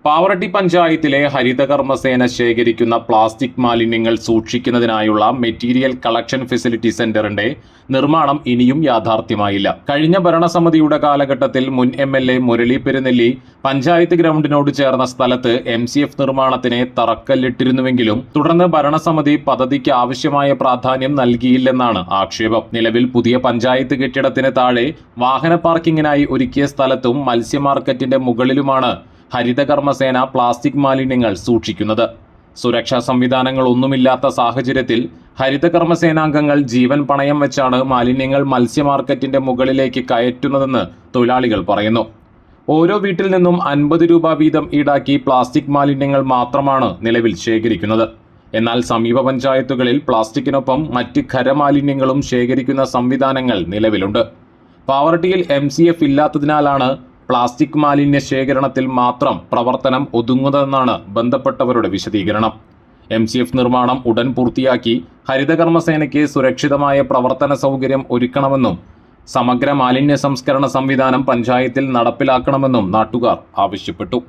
പാവറട്ടി പഞ്ചായത്തിലെ ഹരിതകർമ്മസേന ശേഖരിക്കുന്ന പ്ലാസ്റ്റിക് മാലിന്യങ്ങൾ സൂക്ഷിക്കുന്നതിനായുള്ള മെറ്റീരിയൽ കളക്ഷൻ ഫെസിലിറ്റി സെന്ററിന്റെ നിർമ്മാണം ഇനിയും യാഥാർത്ഥ്യമായില്ല. കഴിഞ്ഞ ഭരണസമിതിയുടെ കാലഘട്ടത്തിൽ മുൻ MLA മുരളി പെരുന്നെല്ലി പഞ്ചായത്ത് ഗ്രൗണ്ടിനോട് ചേർന്ന സ്ഥലത്ത് MCF നിർമ്മാണത്തിന് തറക്കല്ലിട്ടിരുന്നുവെങ്കിലും തുടർന്ന് ഭരണസമിതി പദ്ധതിക്ക് ആവശ്യമായ പ്രാധാന്യം നൽകിയില്ലെന്നാണ് ആക്ഷേപം. നിലവിൽ പുതിയ പഞ്ചായത്ത് കെട്ടിടത്തിന് താഴെ വാഹന പാർക്കിങ്ങിനായി ഒരുക്കിയ സ്ഥലത്തും മത്സ്യ മാർക്കറ്റിന്റെ മുകളിലുമാണ് ഹരിതകർമ്മസേന പ്ലാസ്റ്റിക് മാലിന്യങ്ങൾ സൂക്ഷിക്കുന്നത്. സുരക്ഷാ സംവിധാനങ്ങൾ ഒന്നുമില്ലാത്ത സാഹചര്യത്തിൽ ഹരിതകർമ്മസേനാംഗങ്ങൾ ജീവൻ പണയം വെച്ചാണ് മാലിന്യങ്ങൾ മത്സ്യ മാർക്കറ്റിന്റെ മുകളിലേക്ക് കയറ്റുന്നതെന്ന് തൊഴിലാളികൾ പറയുന്നു. ഓരോ വീട്ടിൽ നിന്നും 50 രൂപ വീതം ഈടാക്കി പ്ലാസ്റ്റിക് മാലിന്യങ്ങൾ മാത്രമാണ് നിലവിൽ ശേഖരിക്കുന്നത്. എന്നാൽ സമീപ പഞ്ചായത്തുകളിൽ പ്ലാസ്റ്റിക്കിനൊപ്പം മറ്റ് ഖരമാലിന്യങ്ങളും ശേഖരിക്കുന്ന സംവിധാനങ്ങൾ നിലവിലുണ്ട്. പാവറട്ടിയിൽ MCF ഇല്ലാത്തതിനാലാണ് പ്ലാസ്റ്റിക് മാലിന്യ ശേഖരണത്തിൽ മാത്രം പ്രവർത്തനം ഒതുങ്ങുന്നതെന്നാണ് ബന്ധപ്പെട്ടവരുടെ വിശദീകരണം. MCF നിർമ്മാണം ഉടൻ പൂർത്തിയാക്കി ഹരിതകർമ്മസേനയ്ക്ക് സുരക്ഷിതമായ പ്രവർത്തന സൗകര്യം ഒരുക്കണമെന്നും സമഗ്ര മാലിന്യ സംസ്കരണ സംവിധാനം പഞ്ചായത്തിൽ നടപ്പിലാക്കണമെന്നും നാട്ടുകാർ ആവശ്യപ്പെട്ടു.